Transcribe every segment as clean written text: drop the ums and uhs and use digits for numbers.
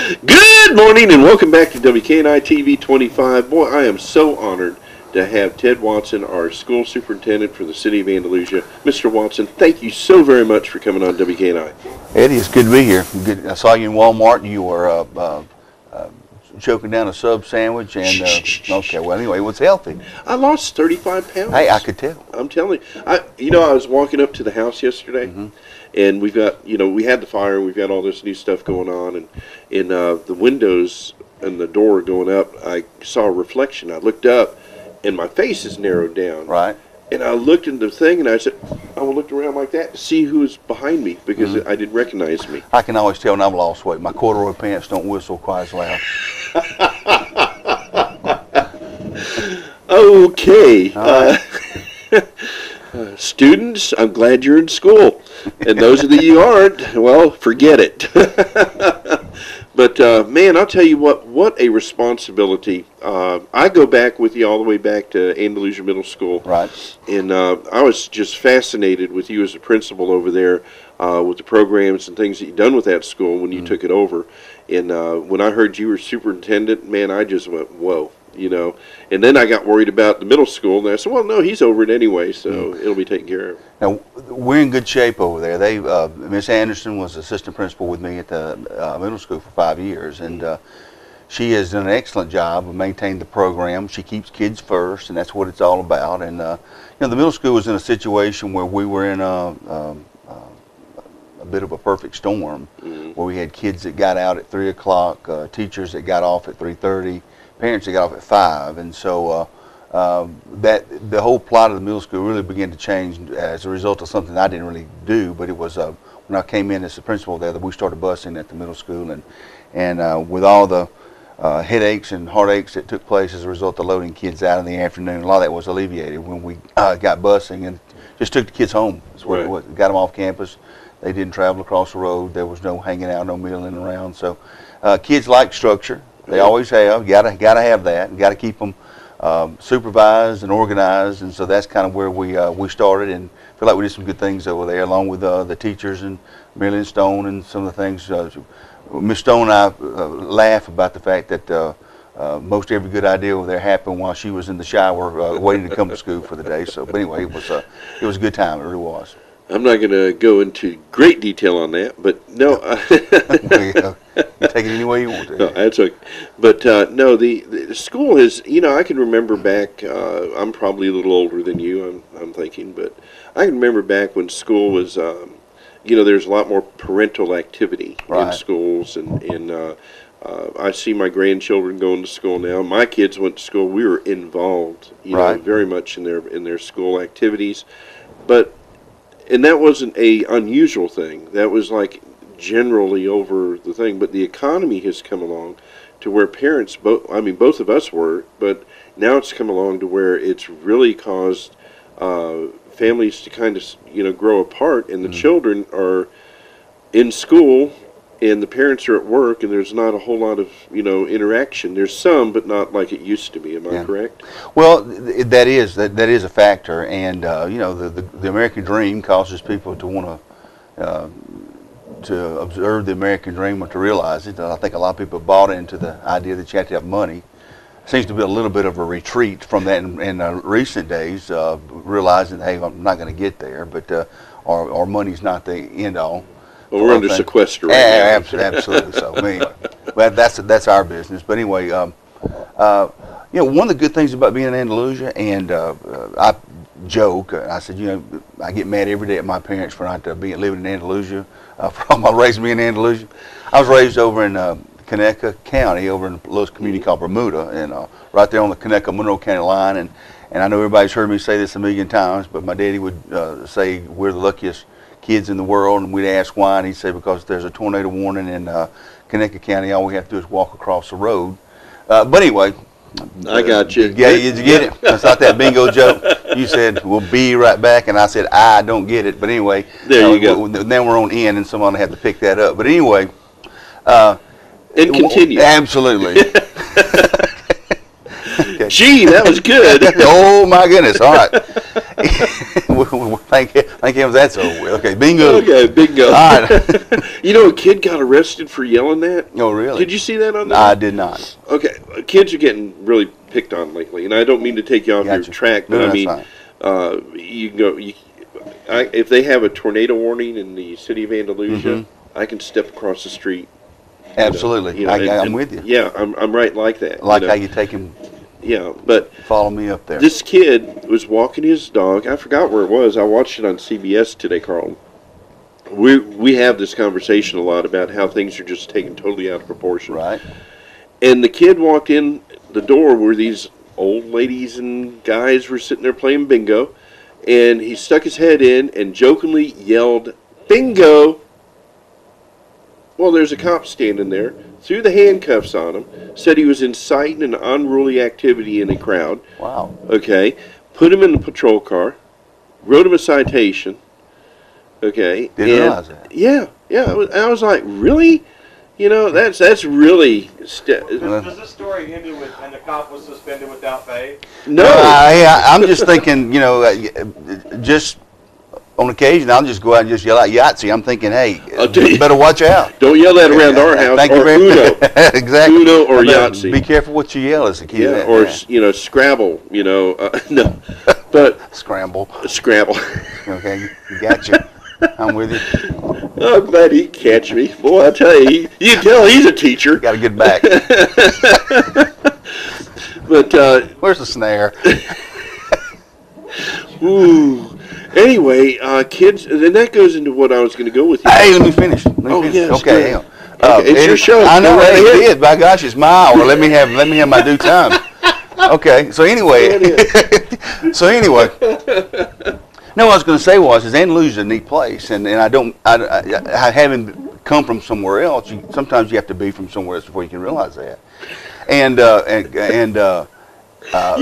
Good morning and welcome back to WKNI TV 25. Boy, I am so honored to have Ted Watson, our school superintendent for the city of Andalusia. Mr. Watson, thank you so very much for coming on WKNI. Eddie, it's good to be here. Good. I saw you in Walmart. You were choking down a sub sandwich, and okay. Well, anyway, it was healthy. I lost 35 pounds. Hey, I could tell. I'm telling you. I was walking up to the house yesterday, and we've got, we had the fire, and we've got all this new stuff going on, and in the windows and the door going up, I saw a reflection. I looked up, and my face is narrowed down. Right. And I looked into the thing, and I said, I looked around like that to see who was behind me because I didn't recognize me. I can always tell when I've lost weight. My corduroy pants don't whistle quite as loud. Okay. Students, I'm glad you're in school. And those of you who aren't, well, forget it. But, man, I'll tell you what a responsibility. I go back with you all the way back to Andalusia Middle School. Right. And I was just fascinated with you as a principal over there with the programs and things that you've done with that school when you took it over. And when I heard you were superintendent, man, I just went, whoa. And then I got worried about the middle school, and I said, well, no, he's over it anyway, so it'll be taken care of. Now, we're in good shape over there. Miss Anderson was assistant principal with me at the middle school for 5 years, and she has done an excellent job of maintaining the program. She keeps kids first, and that's what it's all about. And the middle school was in a situation where we were in a bit of a perfect storm, where we had kids that got out at 3 o'clock, teachers that got off at 3:30. Parents that got off at 5, and so the whole plot of the middle school really began to change as a result of something I didn't really do, but it was when I came in as the principal there that we started busing at the middle school, and with all the headaches and heartaches that took place as a result of loading kids out in the afternoon, a lot of that was alleviated when we got busing and just took the kids home. That's where it was. Got them off campus. They didn't travel across the road. There was no hanging out, no milling around. So kids like structure. They always have. Gotta have that. Got to keep them supervised and organized, and so that's kind of where we started, and feel like we did some good things over there, along with the teachers and Marilyn Stone and some of the things. Miss Stone and I laugh about the fact that most every good idea over there happened while she was in the shower waiting to come to school for the day. So, but anyway, it was a good time. It really was. I'm not going to go into great detail on that, but no. You take it any way you want to. No, that's okay. But no, the school is, I can remember back, I'm probably a little older than you, I'm thinking, but I can remember back when school was, there's a lot more parental activity in schools, and I see my grandchildren going to school now. My kids went to school. We were involved, very much in their school activities, and that wasn't a unusual thing. That was like generally over the thing. But the economy has come along to where parents, both of us work, but now it's come along to where it's really caused families to kind of, grow apart, and the children are in school and the parents are at work, and there's not a whole lot of, interaction. There's some, but not like it used to be. Am I correct? Well, that is a factor, and the American dream causes people to want to observe the American dream or to realize it. I think a lot of people bought into the idea that you have to have money. Seems to be a little bit of a retreat from that in recent days, realizing, hey, I'm not going to get there, but our money's not the end all. Well, we're under sequester right now. Absolutely. So, anyway, well, that's our business. But anyway, one of the good things about being in Andalusia, and I joke, I said, I get mad every day at my parents for not living in Andalusia, for all my raising me in Andalusia. I was raised over in Conecuh County, over in a little community called Bermuda, and right there on the Conecuh-Monroe County line. And I know everybody's heard me say this a million times, but my daddy would say we're the luckiest kids in the world, and we'd ask why, and he'd say because there's a tornado warning in Conecuh County, all we have to do is walk across the road. But anyway, I got you. Did you get it? That's not that bingo joke. You said we'll be right back, and I said I don't get it. But anyway, there you go. Then we're on end, and someone had to pick that up. But anyway, and continue. Absolutely. Okay. Gee, that was good. Oh my goodness! All right. Thank him that's over with. Okay, bingo. Okay, bingo. All right. You know, a kid got arrested for yelling that. Oh, really? Did you see that on there? I did not. Okay, kids are getting really picked on lately, and I don't mean to take you off your track, but No, I mean, fine. you can go. If they have a tornado warning in the city of Andalusia, I can step across the street. Absolutely, I'm with you. Yeah, I'm right like that. Like how you take him. Yeah, but follow me up there. This kid was walking his dog. I forgot where it was. I watched it on CBS today, Carlton. We have this conversation a lot about how things are just taken totally out of proportion. Right. And the kid walked in the door where these old ladies and guys were sitting there playing bingo, and he stuck his head in and jokingly yelled, "Bingo!" Well, there's a cop standing there, threw the handcuffs on him, said he was inciting an unruly activity in a crowd. Wow. Okay. Put him in the patrol car, wrote him a citation. Okay. Didn't realize that. Yeah. I was like, really? You know, that's really. Does this story end with and the cop was suspended without pay? No. I'm just thinking, you know, just on occasion, I'll just go out and just yell out Yahtzee. I'm thinking, hey, you better watch out. Don't yell that around our house. Thank or you very Uno. Exactly. Uno or Yahtzee. Be careful what you yell as a kid. Yeah, or you know, Scrabble. You know, no, but Scramble. Scrabble. Okay, you got you. I'm with you. I'm glad he catch me. Boy, I tell you, you can tell he's a teacher. Got a good back. But where's the snare? Ooh. Anyway, kids, then that goes into what I was going to go with you. Hey, let me finish. Yes. Okay. Okay, it's your show. I know. Right, it is. By gosh, it's my hour. Let me have my due time. Okay. So anyway. No, what I was going to say is Andalusia is a neat place, and I haven't come from somewhere else. Sometimes you have to be from somewhere else before you can realize that. You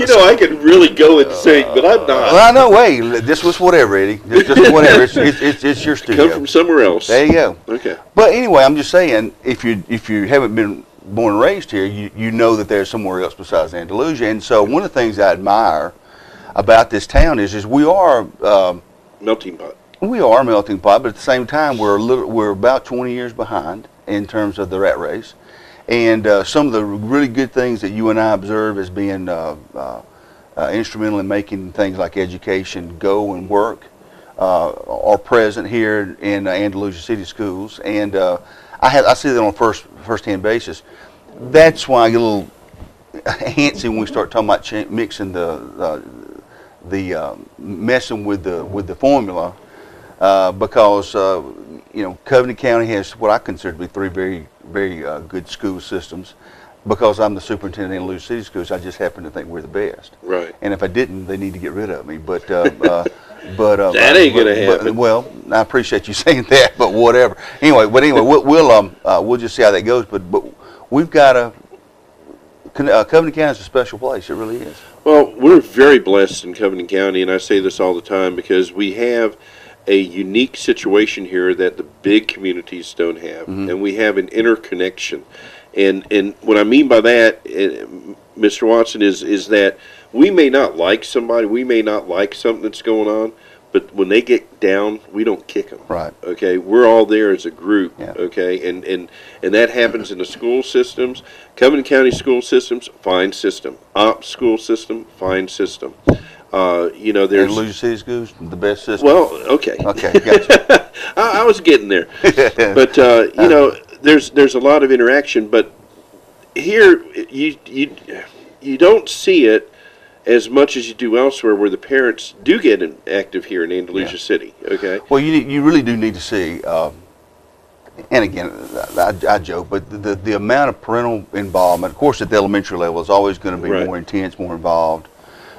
know, I can really go and sing, but I'm not. Well, no, wait. This was whatever, Eddie. Just whatever. It's your studio. Come from somewhere else. There you go. Okay. But anyway, I'm just saying, if you haven't been born and raised here, you know that there's somewhere else besides Andalusia. And so one of the things I admire about this town is we are melting pot. We are a melting pot, but at the same time, we're about 20 years behind in terms of the rat race. And some of the really good things that you and I observe as being instrumental in making things like education go and work are present here in Andalusia City Schools. And I see that on a first-hand basis. That's why I get a little antsy when we start talking about mixing messing with the formula, because you know, Covenant County has what I consider to be three very good school systems. Because I'm the superintendent in Andalusia City Schools, I just happen to think we're the best. Right. And if I didn't, they need to get rid of me. But that ain't gonna happen. Well, I appreciate you saying that, but whatever. Anyway, we'll just see how that goes. But we've got Covenant County is a special place. It really is. Well, we're very blessed in Covenant County, and I say this all the time because we have a unique situation here that the big communities don't have, and we have an interconnection. And what I mean by that, Mr. Watson, is that we may not like somebody, we may not like something that's going on, but when they get down, we don't kick them. Right. Okay. We're all there as a group. Yeah. Okay. And that happens in the school systems. Covenant County school systems, fine system. Ops school system, fine system. You know, there's Andalusia City Schools, the best system. Well, okay. Okay, gotcha. I was getting there, but you know, there's a lot of interaction, but here you don't see it as much as you do elsewhere, where the parents do get active here in Andalusia City. Okay. Well, you really do need to see, and again, I joke, but the amount of parental involvement, of course, at the elementary level, is always going to be more intense, more involved.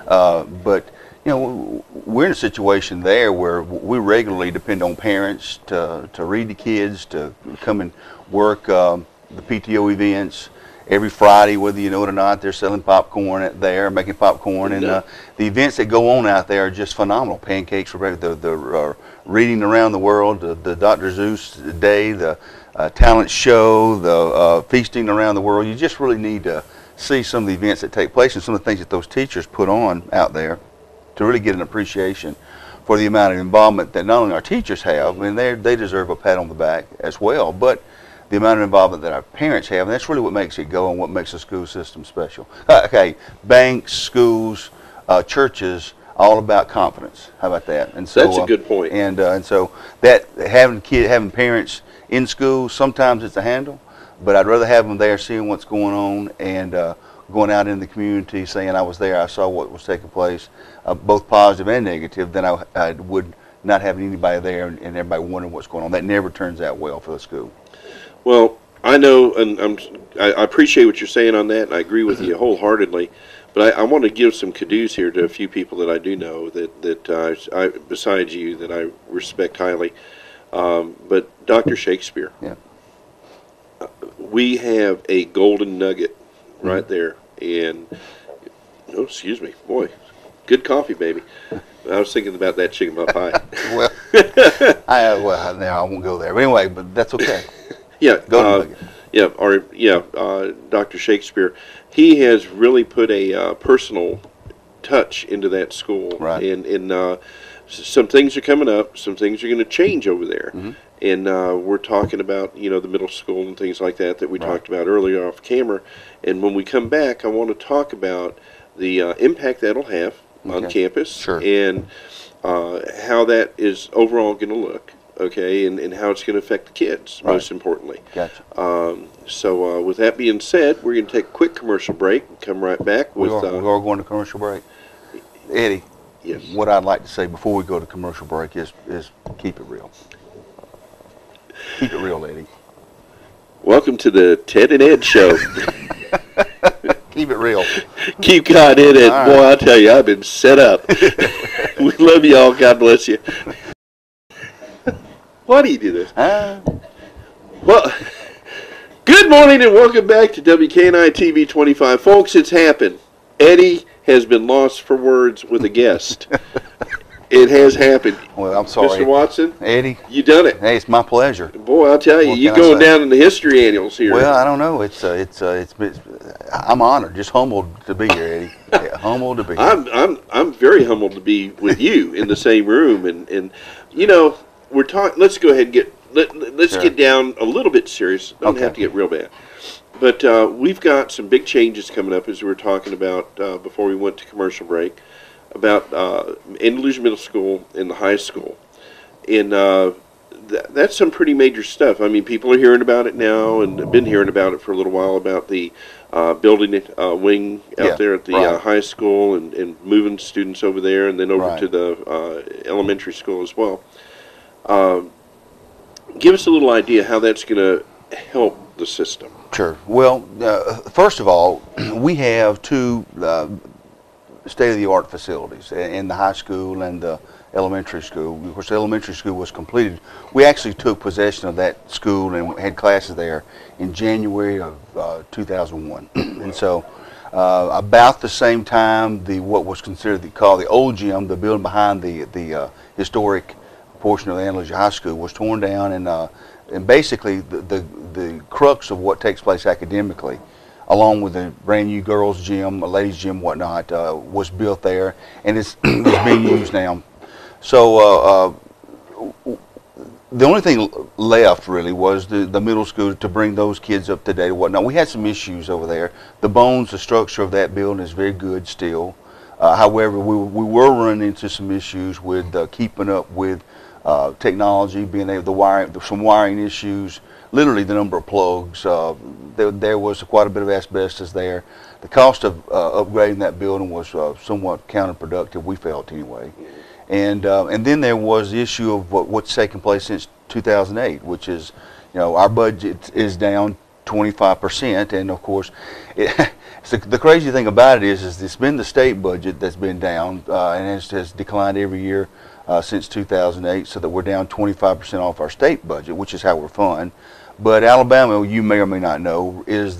But you know, we're in a situation there where we regularly depend on parents to read the kids, to come and work the PTO events. Every Friday, whether you know it or not, they're selling popcorn there, making popcorn, and the events that go on out there are just phenomenal. Pancakes, the reading around the world, the Dr. Zeus Day, the talent show, the feasting around the world. You just really need to see some of the events that take place and some of the things that those teachers put on out there to really get an appreciation for the amount of involvement that not only our teachers have, I mean, they deserve a pat on the back as well, but the amount of involvement that our parents have, and that's really what makes it go and what makes the school system special. Okay, banks, schools, churches, all about confidence. How about that? And so That's a good point. And so that having parents in school, sometimes it's a handle, but I'd rather have them there seeing what's going on and going out in the community saying I was there, I saw what was taking place, both positive and negative, than I would not having anybody there and everybody wondering what's going on. That never turns out well for the school. Well, I know, and I appreciate what you're saying on that, and I agree with you wholeheartedly. But I want to give some kudos here to a few people that I do know that besides you, that I respect highly. But Dr. Shakespeare, Yeah. We have a golden nugget right there, and oh, excuse me, boy, good coffee, baby. I was thinking about that chicken pot pie. Well, now I won't go there. But anyway, but that's okay. Yeah, Golden nugget. Dr. Shakespeare. He has really put a personal touch into that school, Right. And some things are coming up. Some things are going to change over there, Mm-hmm. and we're talking about the middle school and things like that we Right. talked about earlier off camera. And when we come back, I want to talk about the impact that'll have on Okay. campus, Sure. and how that is overall going to look. Okay, and how it's going to affect the kids, Right. most importantly. Gotcha. So with that being said, we're going to take a quick commercial break and come right back We with... are going to commercial break. Eddie, yes. what I'd like to say before we go to commercial break is keep it real. Keep it real, Eddie. Welcome to the Ted and Ed Show. Keep it real. Keep God in it. All Boy, right. I tell you, I've been set up. We love you all. God bless you. Why do you do this? Well, good morning and welcome back to WKNI TV 25. Folks, it's happened. Eddie has been lost for words with a guest. It has happened. Well, I'm sorry. Mr. Watson, Eddie, you done it. hey, it's my pleasure. Boy, I'll tell you, What you're can I going say? down in the history annals here. Well, I don't know. I'm honored, just humbled to be here, Eddie. Yeah, humbled to be here. I'm very humbled to be with you in the same room, and we're talking. Let's go ahead and let's Sure. get down a little bit serious. Don't Okay. have to get real bad, but we've got some big changes coming up, as we were talking about before we went to commercial break, about Andalusia Middle School and the high school, and that's some pretty major stuff. I mean, people are hearing about it now, and have been hearing about it for a little while, about the building wing out Yeah, there at the right. high school, and moving students over there, and then over Right. to the elementary school as well. Give us a little idea how that's going to help the system. Sure. Well, first of all, we have two state-of-the-art facilities in the high school and the elementary school. Of course, the elementary school was completed. We actually took possession of that school and had classes there in January of 2001. And so about the same time, what was called the old gym, the building behind the historic portion of the Andalusia High School, was torn down, and basically the crux of what takes place academically, along with the brand new girls' gym, a ladies' gym, whatnot, was built there, and it's being used now. So the only thing left really was the middle school to bring those kids up to date and whatnot. We had some issues over there. The structure of that building is very good still. However, we were running into some issues with keeping up with technology, being able to wire, some wiring issues, literally the number of plugs. There was quite a bit of asbestos there. The cost of upgrading that building was somewhat counterproductive, we felt anyway. And then there was the issue of what's taken place since 2008, which is, our budget is down 25%, and of course, the crazy thing about it is it's been the state budget that's been down, and has declined every year since 2008, so that we're down 25% off our state budget, which is how we're funded. But Alabama, you may or may not know, is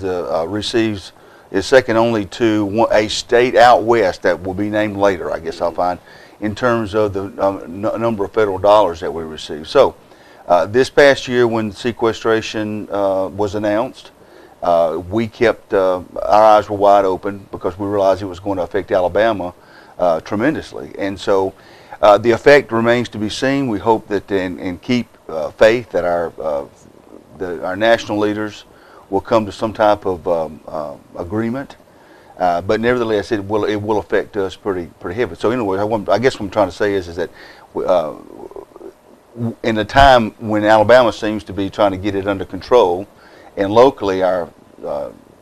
second only to a state out west that will be named later, I guess I'll find, in terms of the number of federal dollars that we receive. So this past year, when sequestration was announced, we kept our eyes were wide open because we realized it was going to affect Alabama tremendously. And so The effect remains to be seen. We hope that and keep faith that our national leaders will come to some type of agreement. But nevertheless, it will affect us pretty heavily. So anyway, I guess what I'm trying to say is that in a time when Alabama seems to be trying to get it under control, and locally our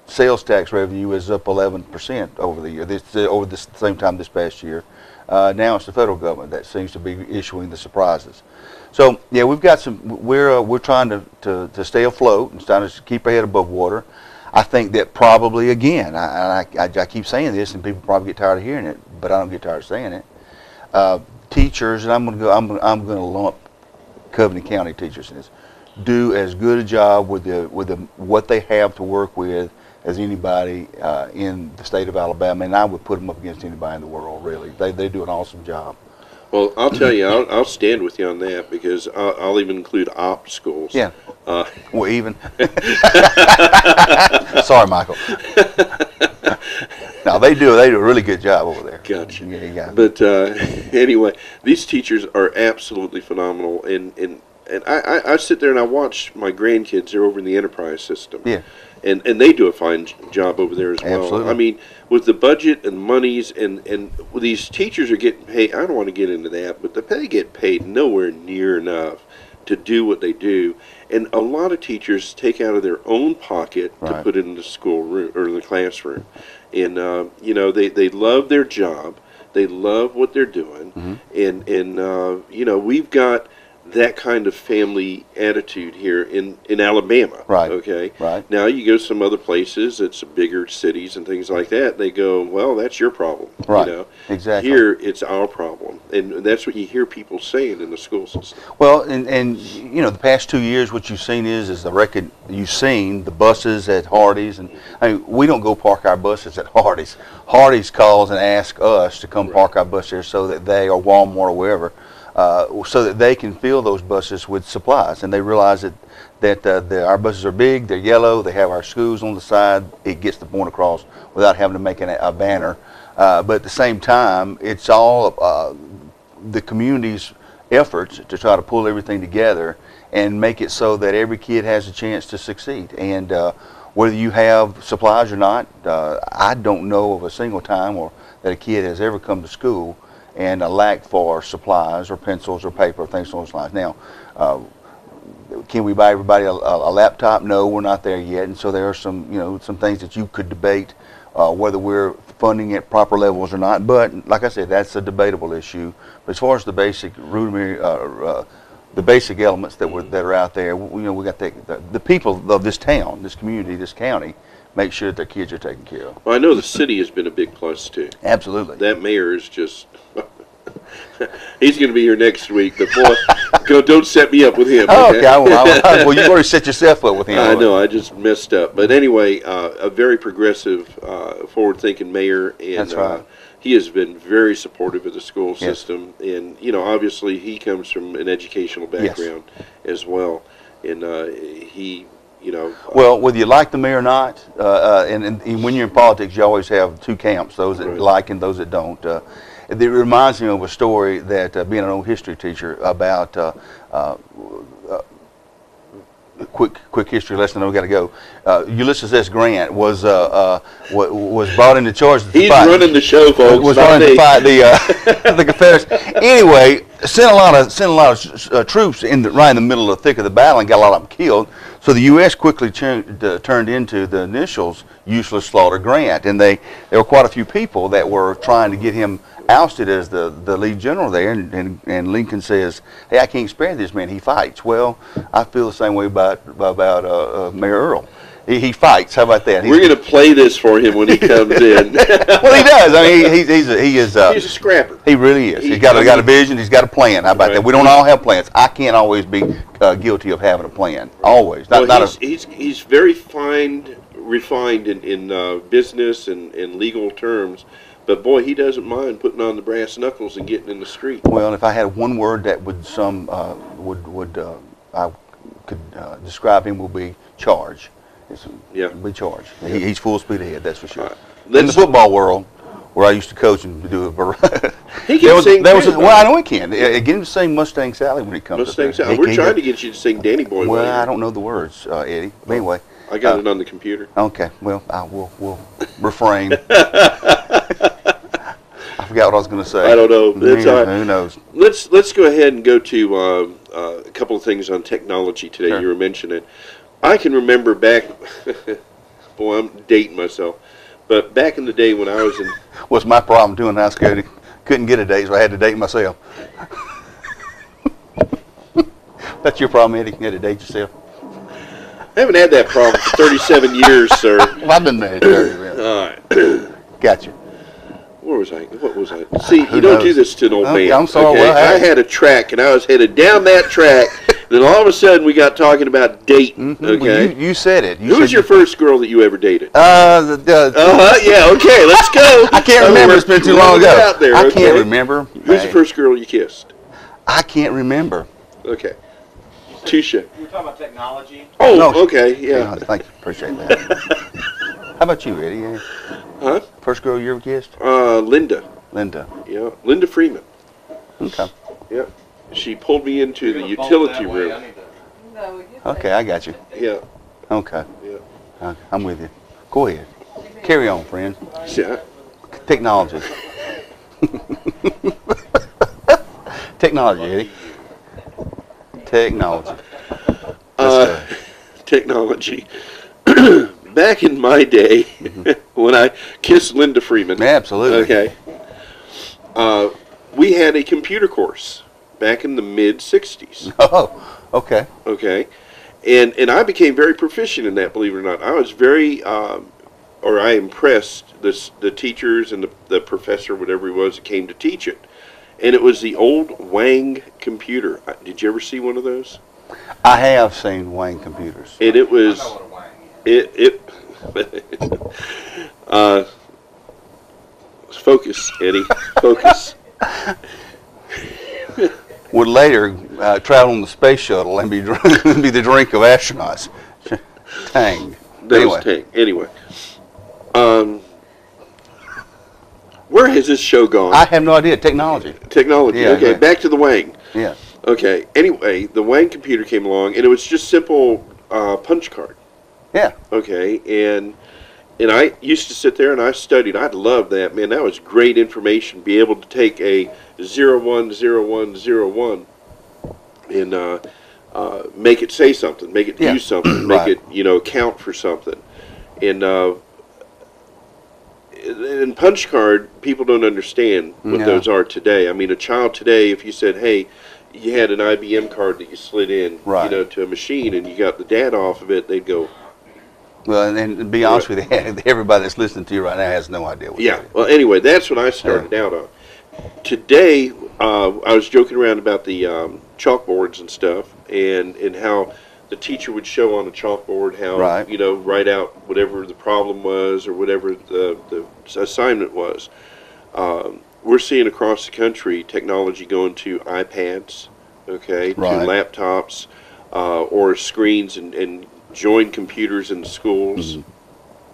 sales tax revenue is up 11% over the year, over the same time this past year. Now it's the federal government that seems to be issuing the surprises. So yeah, we've got some. We're trying to stay afloat and trying to keep our head above water. I think that probably again, I keep saying this, and people probably get tired of hearing it, but I don't get tired of saying it. Teachers, and I'm going to lump Covenant County teachers in this, do as good a job with what they have to work with as anybody in the state of Alabama, and I would put them up against anybody in the world. Really, they do an awesome job. Well, I'll tell you, I'll stand with you on that, because I'll even include op schools. Yeah. Well, even. Sorry, Michael. No, they do a really good job over there. Gotcha. Yeah. But anyway, these teachers are absolutely phenomenal, and I sit there and I watch my grandkids. They're over in the enterprise system. Yeah. And they do a fine job over there as well. Absolutely. I mean, with the budget and monies, and these teachers are getting paid. I don't want to get into that, but they get paid nowhere near enough to do what they do. And a lot of teachers take out of their own pocket to put it in the schoolroom or the classroom. And they love their job. They love what they're doing. And we've got that kind of family attitude here in Alabama. Right. Okay. Right. Now you go to some other places, it's bigger cities and things like that. They go, well, that's your problem. Right. You know? Exactly. Here, it's our problem, and that's what you hear people saying in the school system. Well, and the past 2 years, what you've seen is the record. You've seen the buses at Hardee's, and I mean, we don't go park our buses at Hardee's. Hardee's calls and asks us to come park our bus there so that they, or Walmart or wherever, so that they can fill those buses with supplies, and they realize that our buses are big, they're yellow, they have our schools on the side. It gets the point across without having to make a banner. But at the same time, it's all the community's efforts to try to pull everything together and make it so that every kid has a chance to succeed. And whether you have supplies or not, I don't know of a single time that a kid has ever come to school and a lack for supplies or pencils or paper or things along those lines. Now, can we buy everybody a laptop? No, we're not there yet. And so there are some things that you could debate whether we're funding at proper levels or not. But like I said, that's a debatable issue. But as far as the basic rudimentary, the basic elements that are out there, we got the people of this town, this community, this county, make sure that their kids are taken care of. Well, I know the city has been a big plus too. Absolutely. That mayor is just. He's going to be here next week, but boy, don't set me up with him. Oh, okay. Well, you've already set yourself up with him. I know. I just messed up. But anyway, a very progressive, forward-thinking mayor, and that's right. He has been very supportive of the school system, and obviously he comes from an educational background as well, and he. Well, whether you like the mayor or not, and when you're in politics, you always have two camps: those that like and those that don't. It reminds me of a story that, being an old history teacher, about quick history lesson. We got to go. Ulysses S. Grant was brought into charge. He's running the show, folks. Was running to fight the Confederates. Anyway, sent a lot of troops right in the middle of the thick of the battle and got a lot of them killed. So the U.S. quickly turned into the initials Useless Slaughter Grant, and there were quite a few people that were trying to get him ousted as the lead general there, and Lincoln says, "Hey, I can't spare this man. He fights." Well, I feel the same way about Mayor Earl. He fights. How about that? We're going to play this for him when he comes in. Well, he does. I mean, he's a scrapper. He really is. He's got a vision. He's got a plan. How about that? We don't all have plans. I can't always be guilty of having a plan. Always. He's very refined in business and legal terms. But boy, he doesn't mind putting on the brass knuckles and getting in the street. Well, if I had one word that I could describe him, would be charge. Be charged. He's full speed ahead. That's for sure. In the football world, where I used to coach and do a He can sing too, well, I know he can. Get him to sing Mustang Sally when he comes Mustang up Sally. there. We're trying to get you to sing Danny Boy. Well, I don't know the words, Eddie. But anyway. I got it on the computer. Okay, well, we'll refrain. I forgot what I was going to say. I don't know. It's all right. Who knows? Let's go ahead and go to a couple of things on technology today. Sure. You were mentioning it. I can remember back. Boy, I'm dating myself. But back in the day when I was in... What's my problem doing high school? Couldn't get a date, so I had to date myself. That's your problem, Eddie. You had to date yourself. I haven't had that problem for 37 years, sir. Well, I've been married 30 years. All right. Gotcha. Where was I? What was I? See, Who you don't knows? do this to an old man. I'm sorry. Okay? Well, hey. I had a track, and I was headed down that track. Then all of a sudden, we got talking about dating. Okay. Well, you said it. Who was your first girl that you ever dated? Yeah, Okay, let's go. I can't remember. It's been too long ago. Out there, I okay? can't remember. Who's the first girl you kissed? I can't remember. Okay. Touche. You were talking about technology. Oh, No. okay, yeah. Thank you. Appreciate that. How about you, Eddie? Yeah. Huh? First girl you ever kissed? Linda. Linda. Yeah, Linda Freeman. Okay. Yeah. She pulled me into You're the gonna bolt utility that way, room. I need to- Okay, I got you. Yeah, Okay. yeah. I'm with you. Go ahead. Carry on, friend. Yeah. Technology. Technology, Eddie. Technology. Technology. Back in my day, when I kissed Linda Freeman. Absolutely. Okay. We had a computer course back in the mid '60s. Oh, okay. Okay. And I became very proficient in that, believe it or not. I was very, I impressed the teachers and the professor, whatever he was, that came to teach it. And it was the old Wang computer. Did you ever see one of those? I have seen Wayne computers. And it was, I know what a wang is. focus, Eddie, focus. Would later travel on the space shuttle and be the drink of astronauts. Tang. That was Tank. Anyway. Where has this show gone? I have no idea. Technology. Technology. Yeah, Okay, okay. back to the Wang. Yeah. Okay, anyway, the Wang computer came along, and it was just simple punch card. Yeah. Okay, and I used to sit there and I studied. I loved that, man. That was great information. Be able to take a 010101 and make it say something, make it do something, make Right. it count for something, and in punch card, people don't understand what No. those are today. I mean, a child today, if you said, hey, you had an IBM card that you slid in, Right. to a machine, and you got the data off of it, they'd go, Well, and to be honest with you, everybody that's listening to you right now has no idea what yeah. that is. Well, anyway, that's what I started out on. Today, I was joking around about the chalkboards and stuff, and how the teacher would show on the chalkboard how, Right. write out whatever the problem was or whatever the assignment was. We're seeing across the country technology going to iPads, okay, to Right. laptops, or screens and join computers in the schools,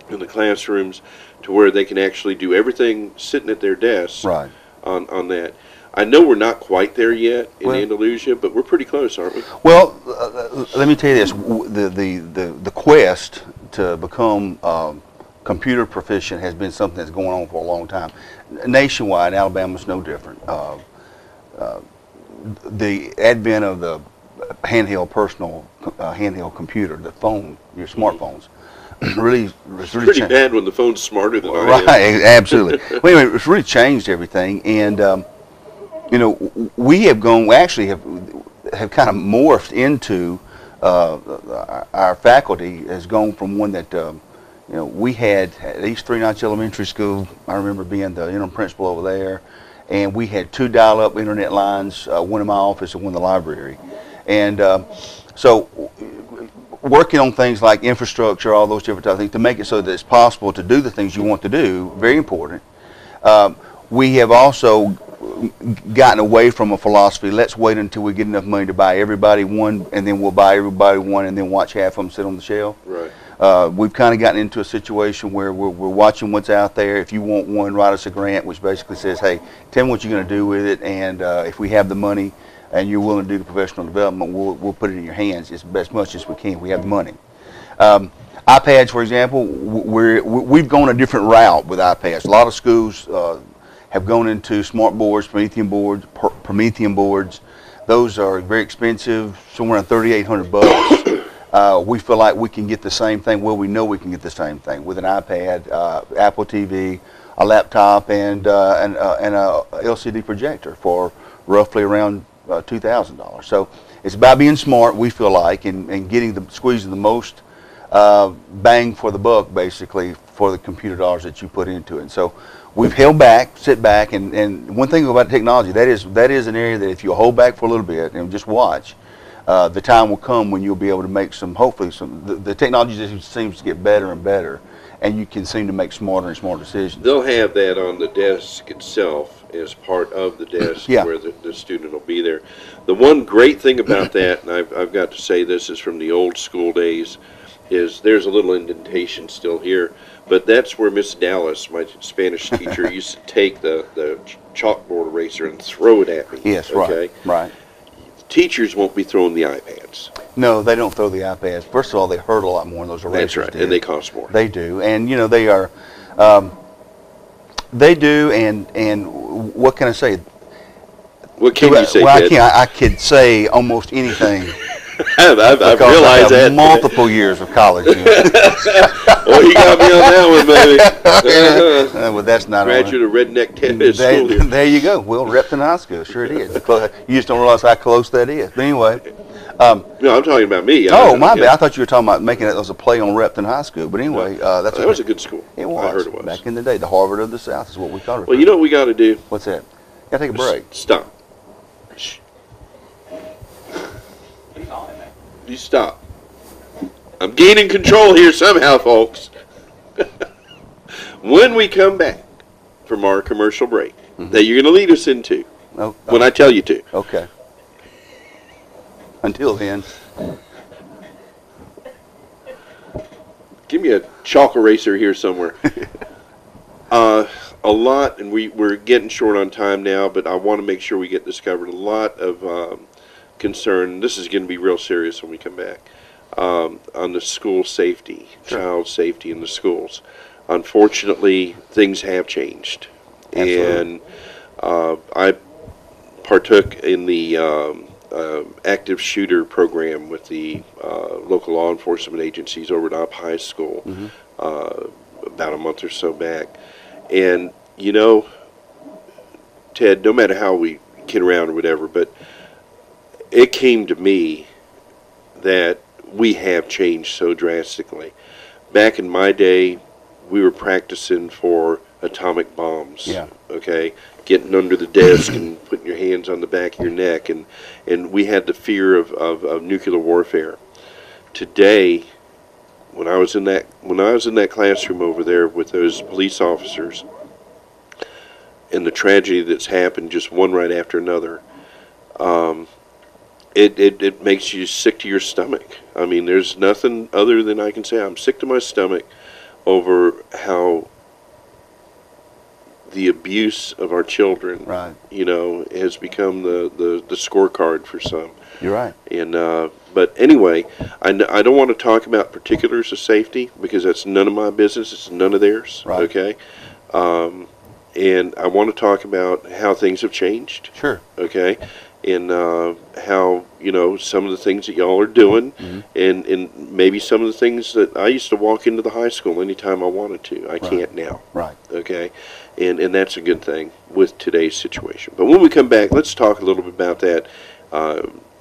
in the classrooms, to where they can actually do everything sitting at their desks Right. on that. I know we're not quite there yet in Well- Andalusia, but we're pretty close, aren't we? Well, let me tell you this: the quest to become computer proficient has been something that's going on for a long time. Nationwide, Alabama's no different. The advent of the handheld personal handheld computer, the phone, your smartphones, really Pretty bad when the phone's smarter than I am. Right, absolutely. Well, anyway, it's really changed everything, and we actually have kind of morphed into our faculty has gone from one that we had at East Three Notch Elementary School. I remember being the interim principal over there, and we had 2 dial-up internet lines, one in my office and one in the library, and so working on things like infrastructure, all those different types of things, to make it so that it's possible to do the things you want to do, very important. We have also gotten away from a philosophy, let's wait until we get enough money to buy everybody one, and then we'll buy everybody one, and then watch half of them sit on the shelf. Right. We've kind of gotten into a situation where we're watching what's out there. If you want one, write us a grant, which basically says, hey, tell me what you're going to do with it, and if we have the money and you're willing to do the professional development, we'll put it in your hands as much as we can. We have the money. iPads, for example, we've gone a different route with iPads. A lot of schools have gone into smart boards, Promethean boards. Those are very expensive, somewhere around $3,800. We feel like we can get the same thing. Well, we know we can get the same thing with an iPad, Apple TV, a laptop, and a LCD projector for roughly around $2,000. So it's about being smart, we feel like, and squeezing the most bang for the buck, basically, for the computer dollars that you put into it. And so we've held back, sit back, and one thing about technology, that is an area that if you hold back for a little bit and just watch, the time will come when you'll be able to make the technology just seems to get better and better, and you can seem to make smarter and smarter decisions. They'll have that on the desk itself as part of the desk where the student will be there. The one great thing about that, and I've got to say this is from the old school days, is there's a little indentation still here, but that's where Miss Dallas, my Spanish teacher, used to take the chalkboard eraser and throw it at me. Yes, okay? right. Teachers won't be throwing the iPads. No, they don't throw the iPads. First of all, they hurt a lot more than those erasers. That's right, did. and they cost more. They do, and you know they are. They do, and what can I say? What can you say? Well, I could say almost anything. I've realized that. Multiple years of college. Well, you got me on that one, baby. Well, that's not graduate of Redneck School here. There you go. Well, Repton High School, sure it is. You just don't realize how close that is. But anyway. No, I'm talking about me. My bad. I thought you were talking about making it as a play on Repton High School. But anyway, that was a good school. It was. I heard it was. Back in the day, the Harvard of the South is what we called it. Well, you know what we got to do? What's that? Got to take a break. Stop. Shh. You stop. I'm gaining control here somehow, folks. When we come back from our commercial break, that you're going to lead us into, when I tell you to. Okay. Until then. Give me a chalk eraser here somewhere. A lot, and we're getting short on time now, but I want to make sure we get this covered. A lot of concern. This is going to be real serious when we come back on the school safety, child safety in the schools. Unfortunately, things have changed. Absolutely. And I partook in the active shooter program with the local law enforcement agencies over at Opp High School about a month or so back. And, you know, Ted, no matter how we kid around or whatever, but it came to me that we have changed so drastically. Back in my day, we were practicing for atomic bombs. Yeah. Okay, getting under the desk and putting your hands on the back of your neck, and we had the fear of nuclear warfare. Today, when I was in that classroom over there with those police officers, and the tragedy that's happened, just one right after another, it makes you sick to your stomach. I mean, there's nothing other than I can say I'm sick to my stomach over how the abuse of our children, you know, has become the scorecard for some. You're right. And but anyway, I don't want to talk about particulars of safety because that's none of my business. It's none of theirs. Right. Okay. And I want to talk about how things have changed. Sure. Okay. And how, you know, some of the things that y'all are doing, and maybe some of the things that I used to walk into the high school anytime I wanted to. I can't now. Right. Okay. And that's a good thing with today's situation. But when we come back, let's talk a little bit about that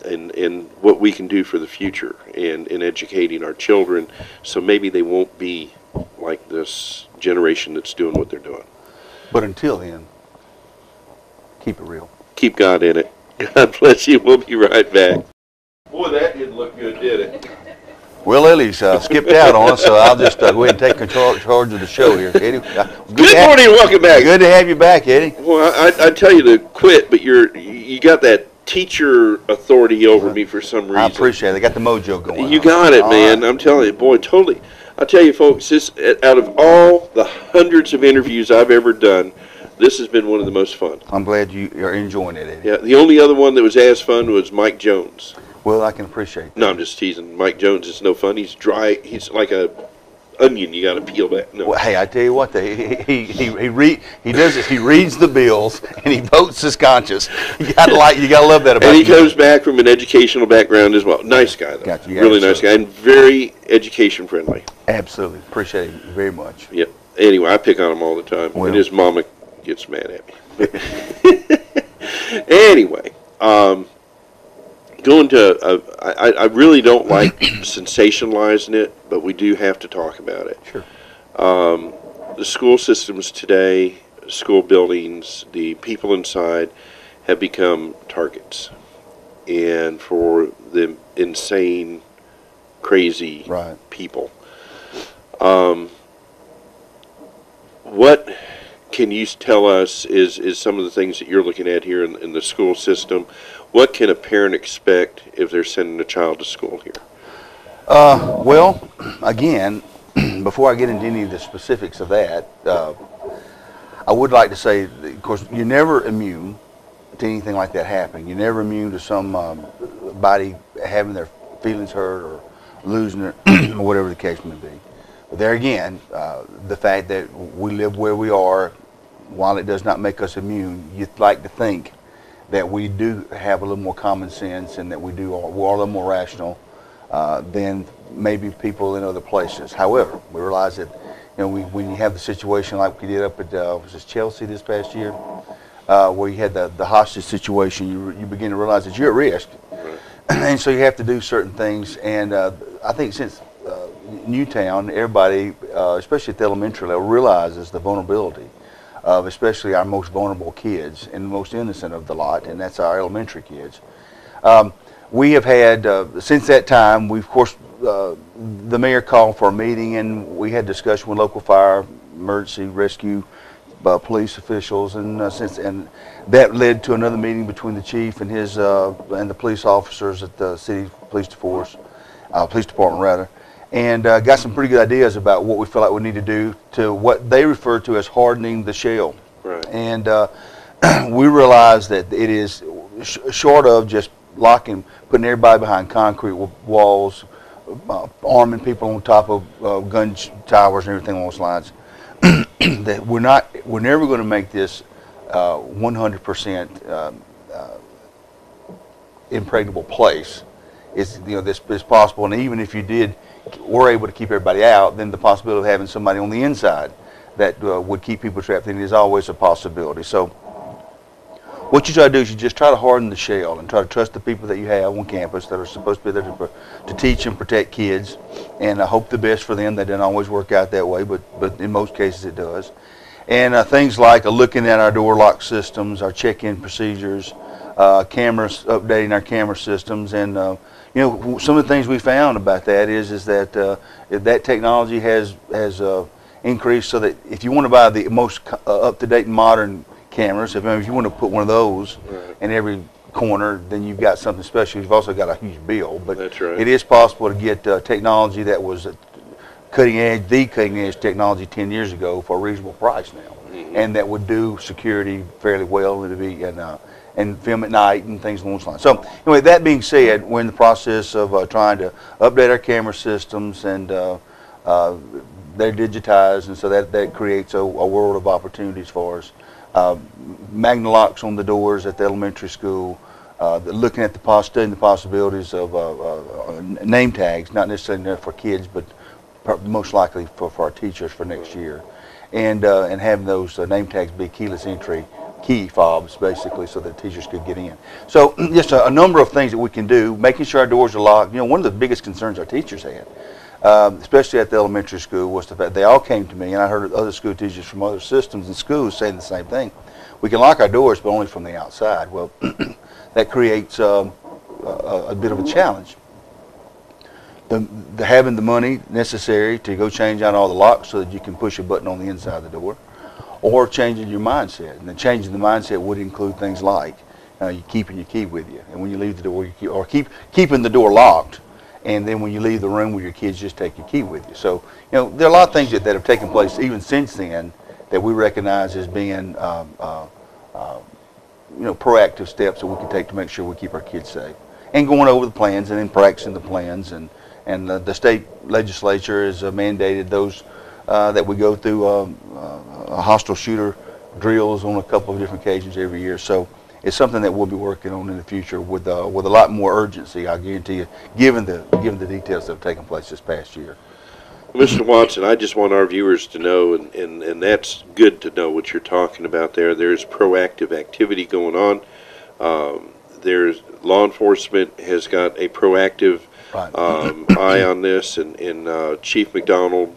and what we can do for the future and in educating our children so maybe they won't be like this generation that's doing what they're doing. But until then, keep it real. Keep God in it. God bless you. We'll be right back. Boy, that didn't look good, did it? Well, Ellie's skipped out on us, so I'll just go ahead and take charge of the show here. Eddie, good morning and welcome back. Good to have you back, Eddie. Well, I tell you to quit, but you got that teacher authority over me for some reason. I appreciate it. They got the mojo going. You got it, man. Right. I'm telling you, boy, totally. I'll tell you, folks, this out of all the hundreds of interviews I've ever done, this has been one of the most fun. I'm glad you are enjoying it, Eddie. Yeah, the only other one that was as fun was Mike Jones. Well, I can appreciate that. No, I'm just teasing. Mike Jones is no fun. He's dry. He's like a onion. You got to peel that. No. Well, hey, I tell you what, he does this. He reads the bills and he votes his conscience. You gotta love that about him. And he comes back from an educational background as well. Nice guy, though. Gotcha. Really nice guy, and very education friendly. Absolutely, appreciate it very much. Yep. Anyway, I pick on him all the time, Well. and his mama gets mad at me. Anyway, going to, I really don't like sensationalizing it, but we do have to talk about it. Sure. The school systems today, school buildings, the people inside have become targets, and for the insane, crazy Right. people. What can you tell us is some of the things that you're looking at here in the school system? What can a parent expect if they're sending a child to school here? Well, again, before I get into any of the specifics of that, I would like to say, that, of course, you're never immune to anything like that happening. You're never immune to somebody having their feelings hurt or losing it, or whatever the case may be. But there again, the fact that we live where we are, while it does not make us immune, you'd like to think that we do have a little more common sense and that we're a little more rational than maybe people in other places. However, we realize that when you have the situation like we did up at was this Chelsea this past year, where you had the hostage situation, you begin to realize that you're at risk, and so you have to do certain things. And I think since Newtown, everybody, especially at the elementary level, realizes the vulnerability of especially our most vulnerable kids and the most innocent of the lot, and that's our elementary kids. We have had, since that time, of course, the mayor called for a meeting, and we had discussion with local fire, emergency rescue, police officials, and that led to another meeting between the chief and and the police officers at the city police department rather, and got some pretty good ideas about what we feel like we need to do to what they refer to as hardening the shell. Right. And we realize that it is short of just putting everybody behind concrete walls, arming people on top of gun towers and everything along those lines. That we're never going to make this 100% impregnable place. It's this is possible, and even if you were able to keep everybody out, then the possibility of having somebody on the inside that would keep people trapped in is always a possibility. So what you try to do is you just try to harden the shell and try to trust the people that you have on campus that are supposed to be there to teach and protect kids, and I hope the best for them. That doesn't always work out that way, but in most cases it does. And things like looking at our door lock systems, our check-in procedures, cameras, updating our camera systems, and some of the things we found about that is that that technology has increased, so that if you want to buy the most up-to-date modern cameras, if you want to put one of those in every corner, then you've got something special. You've also got a huge bill, but That's right. It is possible to get technology that was the cutting edge technology 10 years ago for a reasonable price now, and that would do security fairly well, and film at night and things along those lines. So anyway, that being said, we're in the process of trying to update our camera systems, and they're digitized, and so that creates a world of opportunities for us. Magna locks on the doors at the elementary school, looking at studying the possibilities of name tags, not necessarily for kids, but most likely for our teachers for next year, and having those name tags be keyless entry, key fobs basically, so that teachers could get in. So just a number of things that we can do, making sure our doors are locked. One of the biggest concerns our teachers had, especially at the elementary school, was the fact they all came to me, and I heard other school teachers from other systems and schools saying the same thing. We can lock our doors, but only from the outside. Well, that creates a bit of a challenge. Having the money necessary to go change out all the locks so that you can push a button on the inside of the door, or changing your mindset. And then changing the mindset would include things like you keeping your key with you, and when you leave the door, keeping the door locked and then when you leave the room with your kids, just take your key with you. So, you know, there are a lot of things that have taken place even since then that we recognize as being, you know, proactive steps that we can take to make sure we keep our kids safe. And going over the plans and then practicing the plans, and the state legislature has mandated those that we go through hostile shooter drills on a couple of different occasions every year. So it's something that we'll be working on in the future with a lot more urgency, I guarantee you, given the details that have taken place this past year. Mr. Watson, I just want our viewers to know, and that's good to know what you're talking about there. There's proactive activity going on. There's law enforcement has got a proactive eye on this, and Chief McDonald,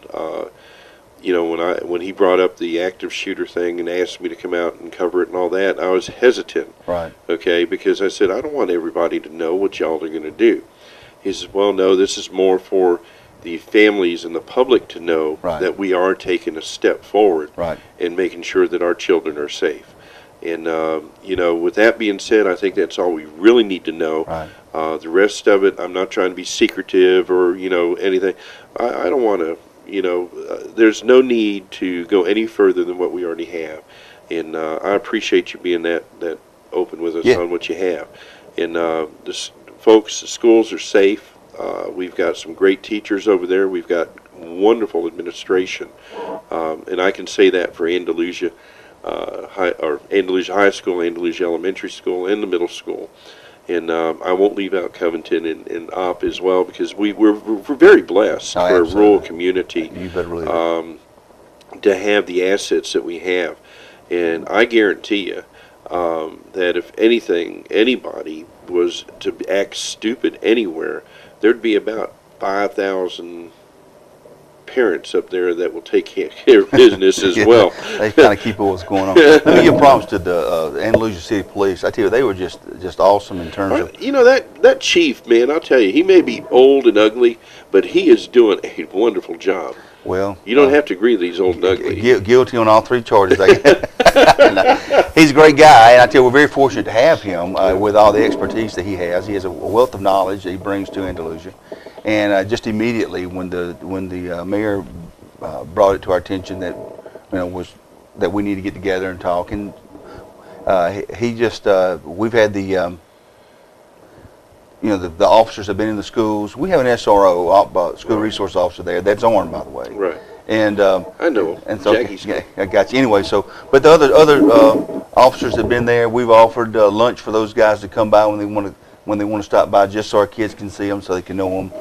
you know, when he brought up the active shooter thing and asked me to come out and cover it and all that, I was hesitant. Right. Okay, because I said I don't want everybody to know what y'all are going to do. He says, well, no, this is more for the families and the public to know that we are taking a step forward and making sure that our children are safe. And, you know, with that being said, I think that's all we really need to know. The rest of it, I'm not trying to be secretive or, you know, anything. I don't want to, you know, there's no need to go any further than what we already have. And I appreciate you being that open with us on what you have. And folks, the schools are safe. We've got some great teachers over there. We've got wonderful administration. And I can say that for Andalusia. Andalusia High School, Andalusia Elementary School, and the middle school. And I won't leave out Covington and Opp as well, because we're very blessed for a rural community to have the assets that we have. And I guarantee you that if anybody was to act stupid anywhere, there'd be about 5,000 parents up there that will take care of business as well. They kind of keep what's going on. Let me give props to the Andalusia City Police. I tell you, they were just awesome in terms of... You know, that chief, man, I'll tell you, he may be old and ugly, but he is doing a wonderful job. Well, you don't have to agree that he's old and ugly. Guilty on all three charges. He's a great guy, and I tell you, we're very fortunate to have him with all the expertise that he has. He has a wealth of knowledge that he brings to Andalusia. And just immediately, when the mayor brought it to our attention that that we need to get together and talk, and he just we've had the the officers have been in the schools. We have an SRO, school resource officer there. That's Oren, by the way. Right. And I know. And so I got you. Anyway, so but the other officers have been there. We've offered lunch for those guys to come by when they want to stop by, just so our kids can see them, so they can know them,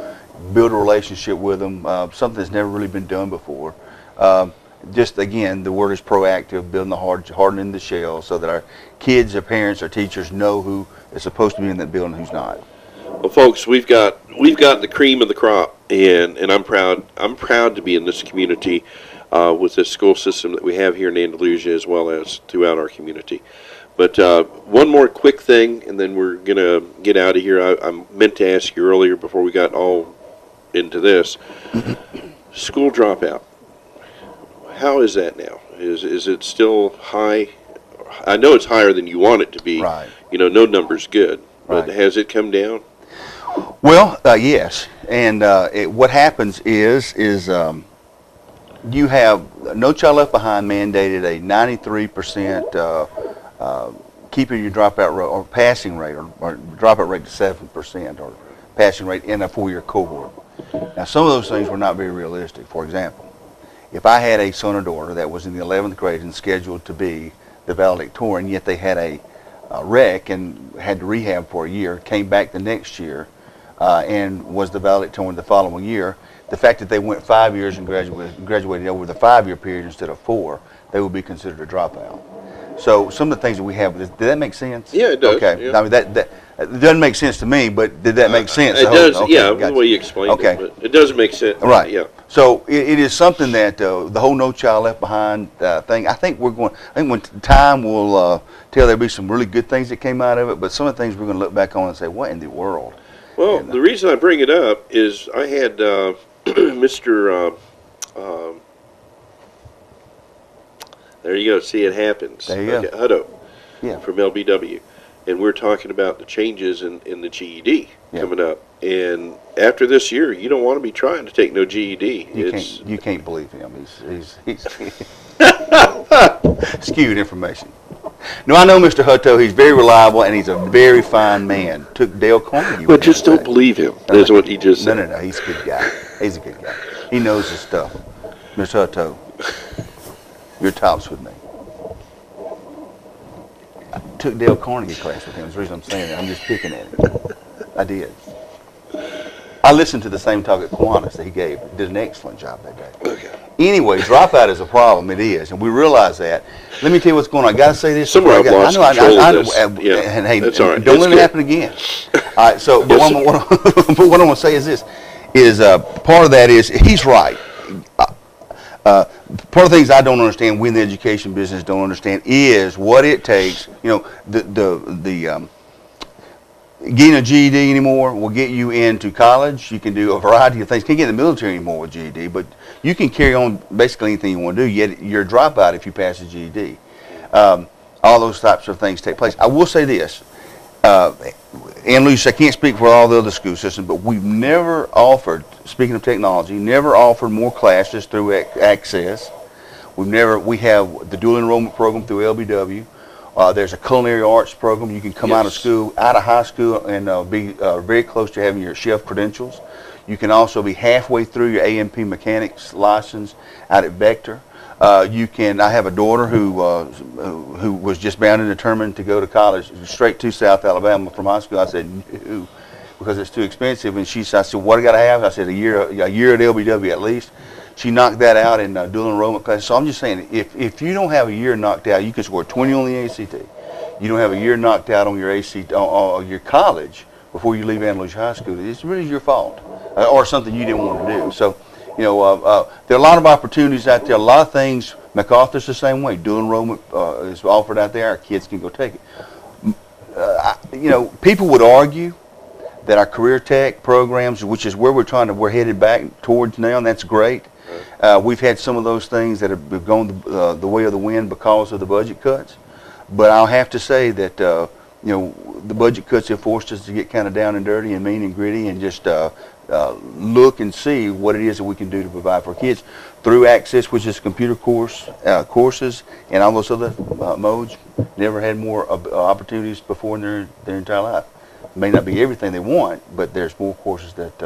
build a relationship with them. Something that's never really been done before. Just again, the word is proactive, building the hardening the shell, so that our kids, their parents, our teachers know who is supposed to be in that building, and who's not. Well, folks, we've got the cream of the crop, and I'm proud to be in this community with this school system that we have here in Andalusia, as well as throughout our community. But one more quick thing, and then we're going to get out of here. I meant to ask you earlier before we got all into this. School dropout. How is that now? Is it still high? I know it's higher than you want it to be. Right. You know, no number's good. But Right. has it come down? Well, yes. And what happens is you have No Child Left Behind mandated a 93% keeping your dropout rate or passing rate or dropout rate to 7% or passing rate in a 4-year cohort. Now, some of those things were not very realistic. For example, if I had a son or daughter that was in the 11th grade and scheduled to be the valedictorian, yet they had a wreck and had to rehab for a year, came back the next year and was the valedictorian the following year, the fact that they went 5 years and graduated over the 5-year period instead of 4, they would be considered a dropout. So some of the things that we have, did that make sense? Yeah, it does. Okay. Yeah. I mean, that it doesn't make sense to me, but did that make sense? It does, okay, yeah, gotcha. the way you explained Okay. it. But it doesn't make sense. Right. Yeah. So it is something that the whole No Child Left Behind thing. I think when time will tell, there'll be some really good things that came out of it. But some of the things we're going to look back on and say, what in the world? Well, the reason I bring it up is I had Mr. There you go. See, it happens. There you go. Hutto. Yeah. From LBW. and we're talking about the changes in the GED Yeah. coming up. And after this year, you don't want to be trying to take no GED. You can't believe him. He's skewed information. No, I know Mr. Hutto. He's very reliable and he's a very fine man. Took Dale Carnegie. But just don't believe him. That's what he just said. No. He's a good guy. He's a good guy. He knows his stuff. Mr. Hutto, you're tops with me. I took Dale Carnegie class with him. That's the reason I'm saying that. I'm just picking at him. I did. I listened to the same talk at Kiwanis that he gave. Did an excellent job that day. Okay. Anyway, dropout is a problem. It is, and we realize that. Let me tell you what's going on. I got to say this. Somewhere I've lost control of this. Yeah, and hey, that's all right. Don't It's let good. it happen again. All right. So, but Yes, what I want to say is this: part of that is he's right. Part of the things I don't understand, we in the education business don't understand, is what it takes. You know, getting a GED anymore will get you into college. You can do a variety of things. Can't get in the military anymore with GED, but you can carry on basically anything you want to do. Yet you're a dropout if you pass a GED. All those types of things take place. I will say this, and Lucy, I can't speak for all the other school systems, but we've never offered, speaking of technology, never offered more classes through Access. We have the dual enrollment program through LBW. There's a culinary arts program. You can come out of school, out of high school, and be very close to having your chef credentials. You can also be halfway through your A&P mechanics license out at Vector. I have a daughter who was just bound and determined to go to college straight to South Alabama from high school. I said, no, because it's too expensive. And I said, what I got to have? I said, a year at LBW at least. She knocked that out in dual enrollment classes. So I'm just saying, if you don't have a year knocked out, you can score 20 on the ACT. You don't have a year knocked out on your ACT, on your college before you leave Andalusia High School. It's really your fault, or something you didn't want to do. So, there are a lot of opportunities out there. A lot of things. MacArthur's the same way. Dual enrollment is offered out there. Our kids can go take it. People would argue that our career tech programs, which is where we're headed back towards now, and that's great. We've had some of those things that have gone the way of the wind because of the budget cuts. But I'll have to say that, the budget cuts have forced us to get kind of down and dirty and mean and gritty and just look and see what it is that we can do to provide for kids through Access, which is computer courses and all those other modes. Never had more opportunities before in their entire life. May not be everything they want, but there's more courses that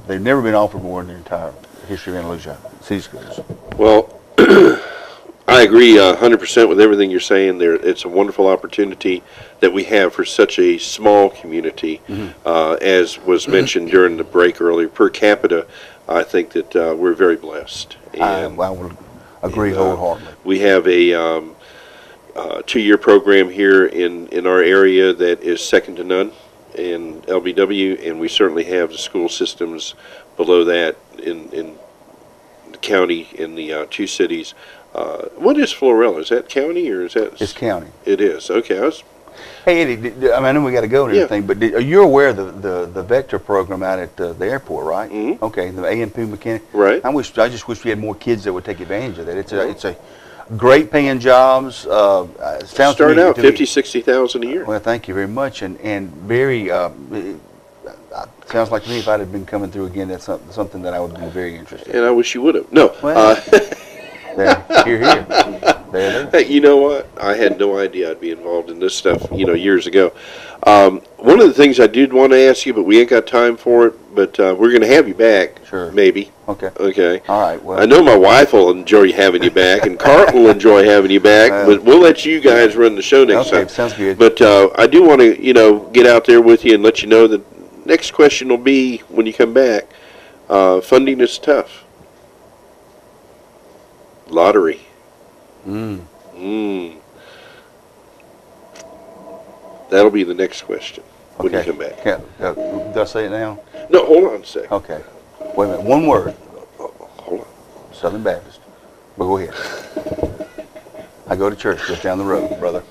they've never been offered more in their entire history of Andalusia city schools. Well, I agree 100% with everything you're saying there. It's a wonderful opportunity that we have for such a small community. As was mentioned during the break earlier, per capita, I think that we're very blessed. And, I would agree wholeheartedly. We have a 2-year program here in our area that is second to none in LBW, and we certainly have the school systems below that in the county, in the 2 cities. What is Florella? Is that county or is that? It's county. It is. Okay. Hey Eddie, I know we got to go and everything, but are you aware of the Vector program out at the airport, right? Mm-hmm. Okay, the A&P mechanic. Right. I just wish we had more kids that would take advantage of that. It's a great paying jobs. Start out 50,000, 60,000 a year. Well, thank you very much, and very. Sounds like to me if I'd have been coming through again, that's something that I would be very interested in. And I wish you would have. No. Well, here. There. Hey, you know what? I had no idea I'd be involved in this stuff, years ago. One of the things I did want to ask you, but we ain't got time for it, but we're going to have you back. Sure. Maybe. Okay. Okay. All right. Well, I know my wife will enjoy having you back, and Carlton will enjoy having you back, but we'll let you guys run the show next time. Okay, sounds good. But I do want to, get out there with you and let you know that next question will be, when you come back, funding is tough. Lottery. That'll be the next question when you come back. Do I say it now? No, hold on a second. Okay. Wait a minute. One word. Hold on. Southern Baptist. But go ahead. I go to church just down the road, brother.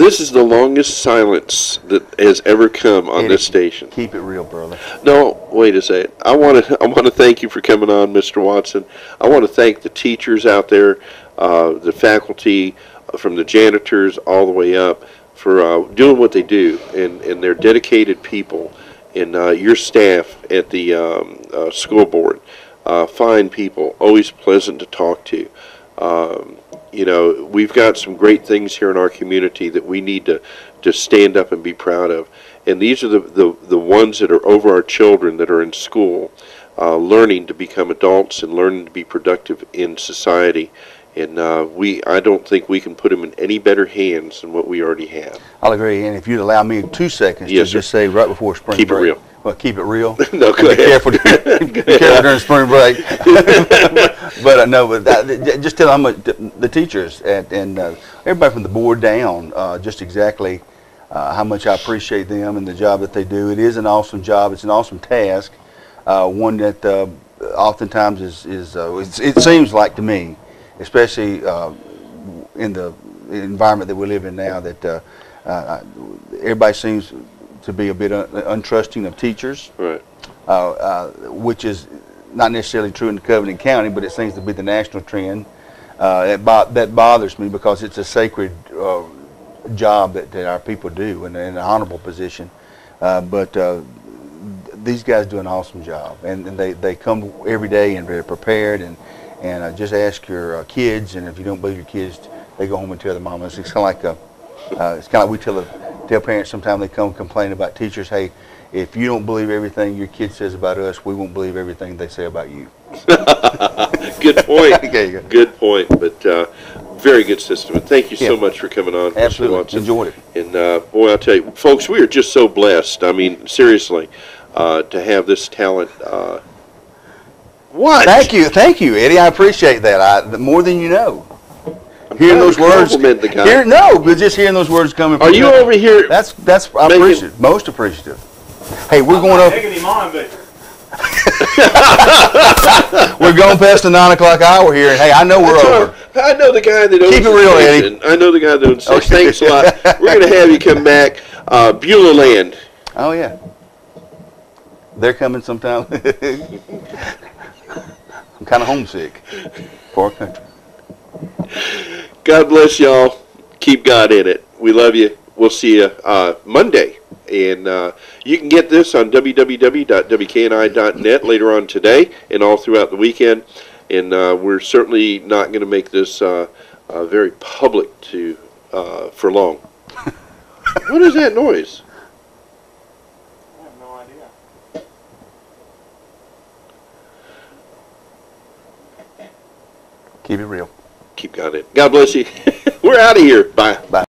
This is the longest silence that has ever come on Eddie, this station. Keep it real, brother. No, wait a second. I want to thank you for coming on, Mr. Watson. I want to thank the teachers out there, the faculty, from the janitors all the way up, for doing what they do, and they're dedicated people, and your staff at the school board, fine people, always pleasant to talk to. You know, we've got some great things here in our community that we need to stand up and be proud of. And these are the ones that are over our children that are in school, learning to become adults and learning to be productive in society. And I don't think we can put them in any better hands than what we already have. I'll agree. And if you'd allow me 2 seconds Yes, to sir. just say right before spring Keep it break. real. Well, keep it real. No, go Be ahead. careful, be careful during spring break. But no, but just tell them the teachers and everybody from the board down just exactly how much I appreciate them and the job that they do. It is an awesome job. It's an awesome task. One that oftentimes it seems like to me, especially in the environment that we live in now, that everybody seems to be a bit untrusting of teachers, Right. Which is not necessarily true in Covington County, but it seems to be the national trend. That bothers me because it's a sacred job that our people do and in an honorable position. But these guys do an awesome job, and they come every day and they're prepared, and just ask your kids, and if you don't believe your kids, they go home and tell their mamas. It's kind of like we tell parents sometimes they come complain about teachers. Hey, if you don't believe everything your kid says about us, we won't believe everything they say about you. Good point. Okay, you go. Good point. But very good system. And thank you so Yeah. much for coming on, Mr. Absolutely. Watson. Enjoyed it. And boy, I'll tell you, folks, we are just so blessed. I mean, seriously, to have this talent. What? Thank you, Eddie. I appreciate that. More than you know. Hearing trying those to words, compliment the guy. but just hearing those words coming from Are you over here? That's I'm making- appreciative, most appreciative. Hey, we're going up. Taking him on, but We're going past the 9 o'clock hour here, and hey, I know we're over. I know the guy that owns Keep it the real, station. Eddie. I know the guy that owns the Okay. station. Thanks a lot. We're going to have you come back. Beulah Land. Oh yeah, they're coming sometime. I'm kind of homesick for our country. God bless y'all. Keep God in it. We love you. We'll see you Monday. And you can get this on www.wkni.net later on today and all throughout the weekend. And we're certainly not going to make this very public for long. What is that noise? I have no idea. Keep it real. Keep God in it. God bless you. We're out of here. Bye. Bye.